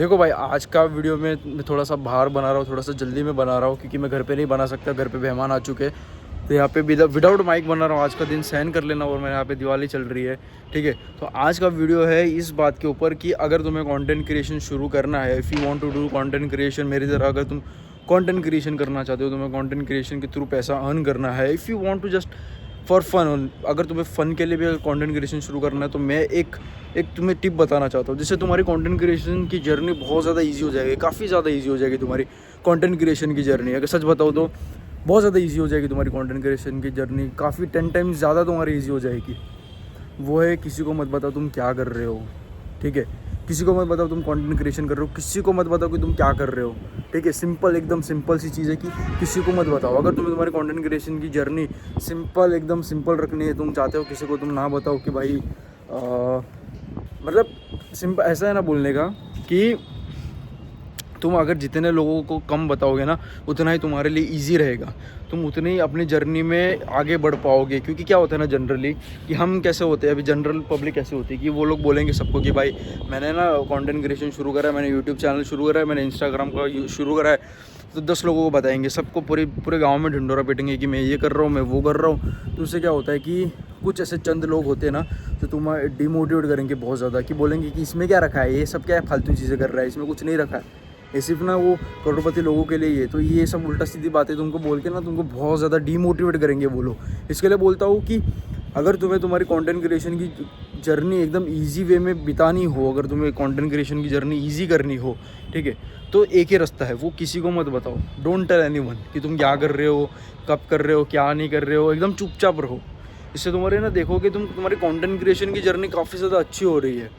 देखो भाई, आज का वीडियो में मैं थोड़ा सा बाहर बना रहा हूँ, थोड़ा सा जल्दी में बना रहा हूँ क्योंकि मैं घर पे नहीं बना सकता, घर पे मेहमान आ चुके हैं। तो यहाँ पे विदाउट माइक बना रहा हूँ। आज का दिन सहन कर लेना। और मेरे यहाँ पे दिवाली चल रही है, ठीक है। तो आज का वीडियो है इस बात के ऊपर कि अगर तुम्हें कंटेंट क्रिएशन शुरू करना है, if you want to do content creation, मेरी तरह अगर तुम कंटेंट क्रिएशन करना चाहते हो, तुम्हें कंटेंट क्रिएशन के थ्रू पैसा अर्न करना है, if you want to just for fun, अगर तुम्हें फ़न के लिए भी अगर कंटेंट क्रिएशन शुरू करना है, तो मैं एक तुम्हें टिप बताना चाहता हूँ जिससे तुम्हारी कंटेंट क्रिएशन की जर्नी बहुत ज़्यादा इजी हो जाएगी, काफ़ी ज़्यादा इजी हो जाएगी तुम्हारी कंटेंट क्रिएशन की जर्नी। अगर सच बताओ तो बहुत ज़्यादा इजी हो जाएगी तुम्हारी कंटेंट क्रिएशन की जर्नी, काफ़ी 10 टाइम्स ज़्यादा तुम्हारी इजी हो जाएगी। वो है, किसी को मत बताओ तुम क्या कर रहे हो, ठीक है। किसी को मत बताओ तुम कंटेंट क्रिएशन कर रहे हो, किसी को मत बताओ कि तुम क्या कर रहे हो, ठीक है। सिंपल, एकदम सिंपल सी चीज़ है कि किसी को मत बताओ। अगर तुम्हें तुम्हारी कंटेंट क्रिएशन की जर्नी सिंपल, एकदम सिंपल रखनी है, तुम चाहते हो किसी को तुम ना बताओ कि भाई मतलब सिंपल ऐसा है ना बोलने का कि तुम अगर जितने लोगों को कम बताओगे ना, उतना ही तुम्हारे लिए इजी रहेगा, तुम उतनी ही अपनी जर्नी में आगे बढ़ पाओगे। क्योंकि क्या होता है ना जनरली, कि हम कैसे होते हैं, अभी जनरल पब्लिक कैसे होती है कि वो लोग बोलेंगे सबको कि भाई मैंने ना कंटेंट क्रिएशन शुरू करा है, मैंने यूट्यूब चैनल शुरू करा है, मैंने इंस्टाग्राम का शुरू करा है। तो 10 लोगों को बताएंगे, सबको पूरे गाँव में ढिंडोरा पीटेंगे कि मैं ये कर रहा हूँ, मैं वो कर रहा हूँ। तो उससे क्या होता है कि कुछ ऐसे चंद लोग होते हैं ना, तो तुम्हें डिमोटिवेट करेंगे बहुत ज़्यादा, कि बोलेंगे कि इसमें क्या रखा है, ये सब क्या है, फालतू चीज़ें कर रहा है, इसमें कुछ नहीं रखा है, ये सिर्फ ना वो करोड़पति लोगों के लिए ही है। तो ये सब उल्टा सीधी बातें तुमको बोल के ना तुमको बहुत ज़्यादा डीमोटिवेट करेंगे वो लोग। इसके लिए बोलता हूँ कि अगर तुम्हें तुम्हारी कंटेंट क्रिएशन की जर्नी एकदम इजी वे में बितानी हो, अगर तुम्हें कंटेंट क्रिएशन की जर्नी इजी करनी हो, ठीक है, तो एक ही रास्ता है, वो किसी को मत बताओ। डोंट टेल एनीवन कि तुम क्या कर रहे हो, कब कर रहे हो, क्या नहीं कर रहे हो, एकदम चुपचाप रहो। इससे तुम्हारे ना देखोगे तुम्हारी कंटेंट क्रिएशन की जर्नी काफ़ी ज़्यादा अच्छी हो रही है,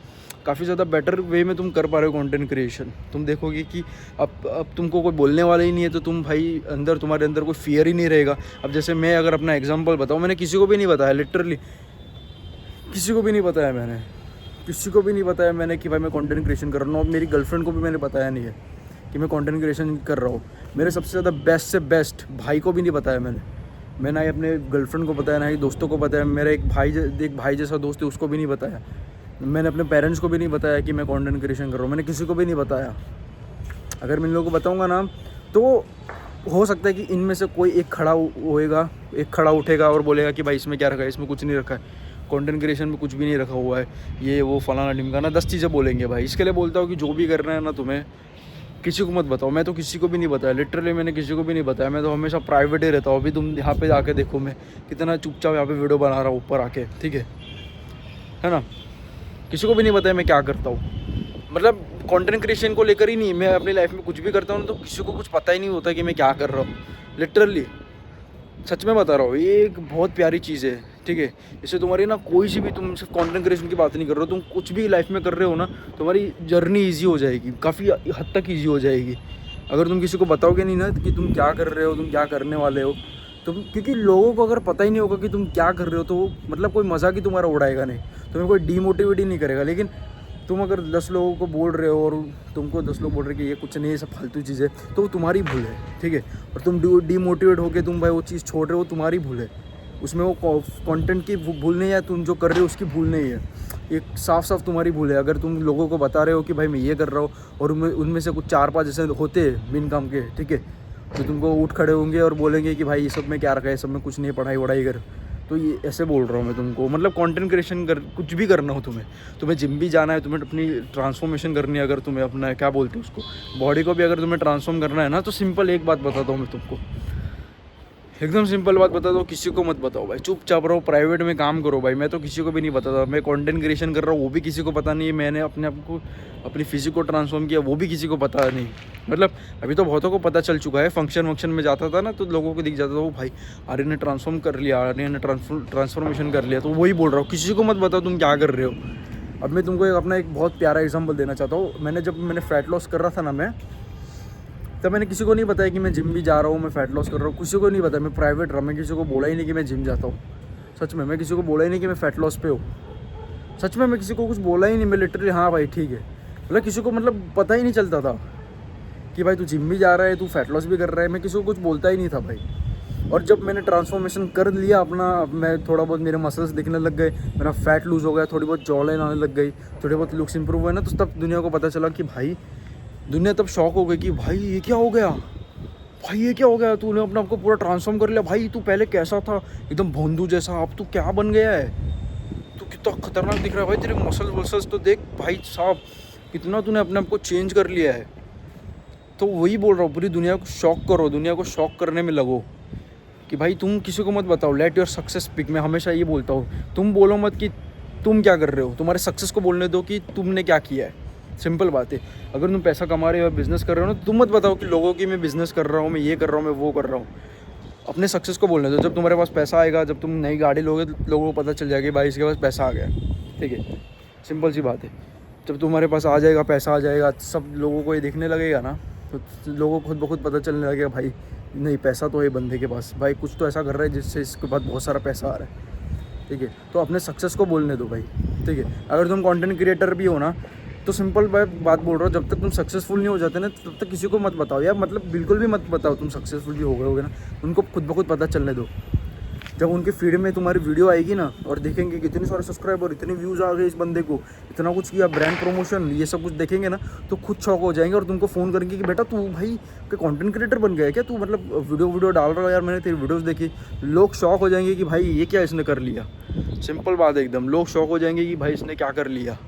काफ़ी ज़्यादा बेटर वे में तुम कर पा रहे हो कंटेंट क्रिएशन। तुम देखोगे कि अब तुमको कोई बोलने वाला ही नहीं है, तो तुम भाई तुम्हारे अंदर कोई फियर ही नहीं रहेगा। अब जैसे मैं अगर अपना एग्जांपल बताऊँ, मैंने किसी को भी नहीं बताया, लिटरली किसी को भी नहीं बताया, किसी को भी नहीं बताया मैंने कि भाई मैं कंटेंट क्रिएशन कर रहा हूँ। मेरी गर्लफ्रेंड को भी मैंने बताया नहीं है कि मैं कंटेंट क्रिएशन कर रहा हूँ। मेरे सबसे ज़्यादा बेस्ट से बेस्ट भाई को भी नहीं बताया मैं ना ही अपने गर्लफ्रेंड को बताया, ना ही दोस्तों को बताया। मेरा एक भाई जैसा दोस्त है, उसको भी नहीं बताया। मैंने अपने पेरेंट्स को भी नहीं बताया कि मैं कंटेंट क्रिएशन कर रहा हूँ, मैंने किसी को भी नहीं बताया। अगर मैं इन लोगों को बताऊँगा ना, तो हो सकता है कि इनमें से कोई एक खड़ा उठेगा और बोलेगा कि भाई इसमें क्या रखा है, इसमें कुछ नहीं रखा है, कंटेंट क्रिएशन में कुछ भी नहीं रखा हुआ है, ये वो फलाना ढिमकाना 10 चीज़ें बोलेंगे भाई। इसके लिए बोलता हूँ कि जो भी करना है ना तुम्हें, किसी को मत बताओ। मैं तो किसी को भी नहीं बताया, लिटरली मैंने किसी को भी नहीं बताया। मैं तो हमेशा प्राइवेट ही रहता हूँ। अभी तुम यहाँ पे आके देखो, मैं कितना चुपचाप यहाँ पे वीडियो बना रहा हूँ ऊपर आके, ठीक है ना। किसी को भी नहीं बताया मैं क्या करता हूँ, मतलब कंटेंट क्रिएशन को लेकर ही नहीं। मैं अपनी लाइफ में कुछ भी करता हूँ तो किसी को कुछ पता ही नहीं होता कि मैं क्या कर रहा हूँ, लिटरली सच में बता रहा हूँ। ये एक बहुत प्यारी चीज़ है, ठीक है। इससे तुम्हारी ना कोई सी भी, तुम सिर्फ कंटेंट क्रिएशन की बात नहीं कर रहे हो, तुम कुछ भी लाइफ में कर रहे हो ना, तुम्हारी जर्नी ईजी हो जाएगी, काफ़ी हद तक ईजी हो जाएगी। अगर तुम किसी को बताओगे नहीं ना कि तुम क्या कर रहे हो, तुम क्या करने वाले हो, क्योंकि लोगों को अगर पता ही नहीं होगा कि तुम क्या कर रहे हो, तो मतलब कोई मजाक ही तुम्हारा उड़ाएगा नहीं, तुम्हें कोई डीमोटिवेट ही नहीं करेगा। लेकिन तुम अगर 10 लोगों को बोल रहे हो और तुमको 10 लोग बोल रहे हैं कि ये कुछ नहीं है, सब फालतू चीज़ है, तो वो तुम्हारी भूल है, ठीक है। और तुम डीमोटिवेट होकर तुम भाई वो चीज़ छोड़ रहे हो, तुम्हारी भूल है। उसमें वो कंटेंट की भूल नहीं है, तुम जो कर रहे हो उसकी भूल नहीं है, एक साफ साफ तुम्हारी भूल है। अगर तुम लोगों को बता रहे हो कि भाई मैं ये कर रहा हूँ, और उनमें से कुछ 4-5 ऐसे होते हैं बिन काम के, ठीक है, तो तुमको उठ खड़े होंगे और बोलेंगे कि भाई ये सब में क्या रखा है, सब में कुछ नहीं है, पढ़ाई वढ़ाई कर। तो ये ऐसे बोल रहा हूँ मैं तुमको, मतलब कंटेंट क्रिएशन कुछ भी करना हो, तुम्हें जिम भी जाना है, तुम्हें अपनी ट्रांसफॉर्मेशन करनी है, अगर तुम्हें अपना क्या बोलते हैं उसको, बॉडी को भी अगर तुम्हें ट्रांसफॉर्म करना है ना, तो सिंपल एक बात बताता हूँ मैं तुमको, एकदम सिंपल बात बता दो, किसी को मत बताओ भाई, चुपचाप रहो, प्राइवेट में काम करो भाई। मैं तो किसी को भी नहीं बताता, मैं कंटेंट क्रिएशन कर रहा हूँ वो भी किसी को पता नहीं है, मैंने अपने आप को, अपनी फिजिक को ट्रांसफॉर्म किया वो भी किसी को पता नहीं। मतलब अभी तो बहुतों को पता चल चुका है, फंक्शन में जाता था ना, तो लोगों को दिख जाता था वो भाई आर्यन ने ट्रांसफॉर्म कर लिया, आर्यन ने ट्रांसफॉर्मेशन कर लिया। तो वही बोल रहा हूँ, किसी को मत बताओ तुम क्या कर रहे हो। अब मैं तुमको अपना एक बहुत प्यारा एग्जाम्पल देना चाहता हूँ। जब मैंने फैट लॉस कर रहा था ना, मैं तब मैंने किसी को नहीं बताया कि मैं जिम भी जा रहा हूँ, मैं फ़ैट लॉस कर रहा हूँ, किसी को नहीं बताया। मैं प्राइवेट रहा, मैं किसी को बोला ही नहीं कि मैं जिम जाता हूँ। सच में मैं किसी को बोला ही नहीं कि मैं फ़ैट लॉस पे हूँ। सच में मैं किसी को कुछ बोला ही नहीं। मैं लिटरली हाँ भाई ठीक है, मतलब किसी को मतलब पता ही नहीं चलता था कि भाई तू जिम भी जा रहा है, तू फ़ैट लॉस भी कर रहा है। मैं किसी को कुछ बोलता ही नहीं था भाई। और जब मैंने ट्रांसफॉर्मेशन कर लिया अपना, मैं थोड़ा बहुत मेरे मसल्स दिखने लग गए, मेरा फैट लूज़ हो गया, थोड़ी बहुत जॉ लाइन आने लग गई, थोड़े बहुत लुक्स इंप्रूव हुए ना, तो तब दुनिया को पता चला कि भाई दुनिया तब शॉक हो गई कि भाई ये क्या हो गया, भाई ये क्या हो गया, तूने अपने आप को पूरा ट्रांसफॉर्म कर लिया, भाई तू पहले कैसा था एकदम भोंदू जैसा, अब तू क्या बन गया है, तू कितना खतरनाक दिख रहा है भाई, तेरे मसल्स वसल्स तो देख भाई साहब, कितना तूने अपने आप को चेंज कर लिया है। तो वही बोल रहा हूँ, पूरी दुनिया को शॉक करो, दुनिया को शॉक करने में लगो कि भाई तुम किसी को मत बताओ, लेट योर सक्सेस स्पीक। मैं हमेशा ये बोलता हूँ, तुम बोलो मत कि तुम क्या कर रहे हो, तुम्हारे सक्सेस को बोलने दो कि तुमने क्या किया है। सिंपल बात है, अगर तुम पैसा कमा रहे हो और बिज़नेस कर रहे हो ना, तुम मत बताओ कि लोगों की मैं बिज़नेस कर रहा हूँ, मैं ये कर रहा हूँ, मैं वो कर रहा हूँ। अपने सक्सेस को बोलने दो। जब तुम्हारे पास पैसा आएगा, जब तुम नई गाड़ी लोगे, लोगों को पता चल जाएगा भाई इसके पास पैसा आ गया, ठीक है, सिंपल सी बात है। जब तुम्हारे पास आ जाएगा, पैसा आ जाएगा, सब लोगों को ये देखने लगेगा ना, तो लोगों को खुद ब खुद पता चलने लगेगा भाई नहीं पैसा तो है बंदे के पास, भाई कुछ तो ऐसा कर रहा है जिससे इसके पास बहुत सारा पैसा आ रहा है, ठीक है। तो अपने सक्सेस को बोलने दो भाई, ठीक है। अगर तुम कंटेंट क्रिएटर भी हो ना, तो सिंपल बात बोल रहा हूँ, जब तक तुम सक्सेसफुल नहीं हो जाते ना, तब तक किसी को मत बताओ यार, मतलब बिल्कुल भी मत बताओ तुम सक्सेसफुल भी हो गए होगे ना, उनको खुद ब खुद पता चलने दो। जब उनके फीड में तुम्हारी वीडियो आएगी ना और देखेंगे कि इतने सारे सब्सक्राइबर, इतने व्यूज़ आ गए इस बंदे को, इतना कुछ किया, ब्रांड प्रमोशन, ये सब कुछ देखेंगे ना, तो खुद शॉक हो जाएंगे और तुमको फ़ोन करेंगे कि बेटा तू भाई के कंटेंट क्रिएटर बन गया है क्या, तू मतलब वीडियो डाल रहा है यार, मैंने तेरी वीडियोज़ देखी। लोग शॉक हो जाएंगे कि भाई ये क्या इसने कर लिया। सिंपल बात है एकदम, लोग शॉक हो जाएंगे कि भाई इसने क्या कर लिया,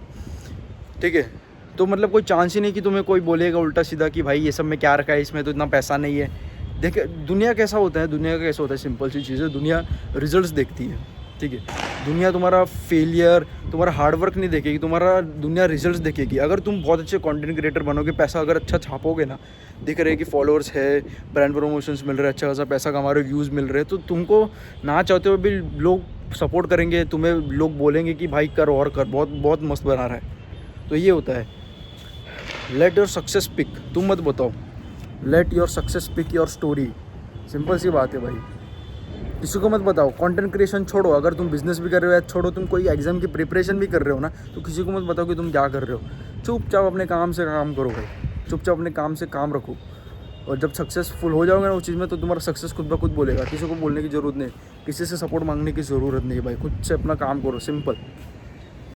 ठीक है। तो मतलब कोई चांस ही नहीं कि तुम्हें कोई बोलेगा उल्टा सीधा कि भाई ये सब में क्या रखा है, इसमें तो इतना पैसा नहीं है। देखिए दुनिया कैसा होता है, दुनिया का कैसा होता है, सिंपल सी चीज़ है, दुनिया रिजल्ट्स देखती है, ठीक है। दुनिया तुम्हारा फेलियर, तुम्हारा हार्डवर्क नहीं देखेगी, तुम्हारा दुनिया रिजल्ट्स देखेगी। अगर तुम बहुत अच्छे कंटेंट क्रिएटर बनोगे, पैसा अगर अच्छा छापोगे ना, दिख रहे कि फॉलोअर्स है, ब्रांड प्रमोशंस मिल रहे हैं, अच्छा खासा पैसा कमा रहे हो, व्यूज़ मिल रहे हैं, तो तुमको ना चाहते हुए भी लोग सपोर्ट करेंगे, तुम्हें लोग बोलेंगे कि भाई कर और कर, बहुत बहुत मस्त बना रहा है। तो ये होता है, लेट योर सक्सेस पिक, तुम मत बताओ, let your success pick your story. Simple सी बात है भाई, किसी को मत बताओ। कंटेंट क्रिएशन छोड़ो, अगर तुम बिजनेस भी कर रहे हो या छोड़ो, तुम कोई एग्जाम की प्रिपरेशन भी कर रहे हो ना, तो किसी को मत बताओ कि तुम क्या कर रहे हो। चुपचाप अपने काम से काम करो भाई, चुपचाप अपने काम से काम रखो, और जब सक्सेसफुल हो जाओगे ना उस चीज़ में, तो तुम्हारा सक्सेस खुद ब खुद बोलेगा। किसी को बोलने की ज़रूरत नहीं, किसी से सपोर्ट मांगने की ज़रूरत नहीं है भाई, खुद से अपना काम करो, सिंपल।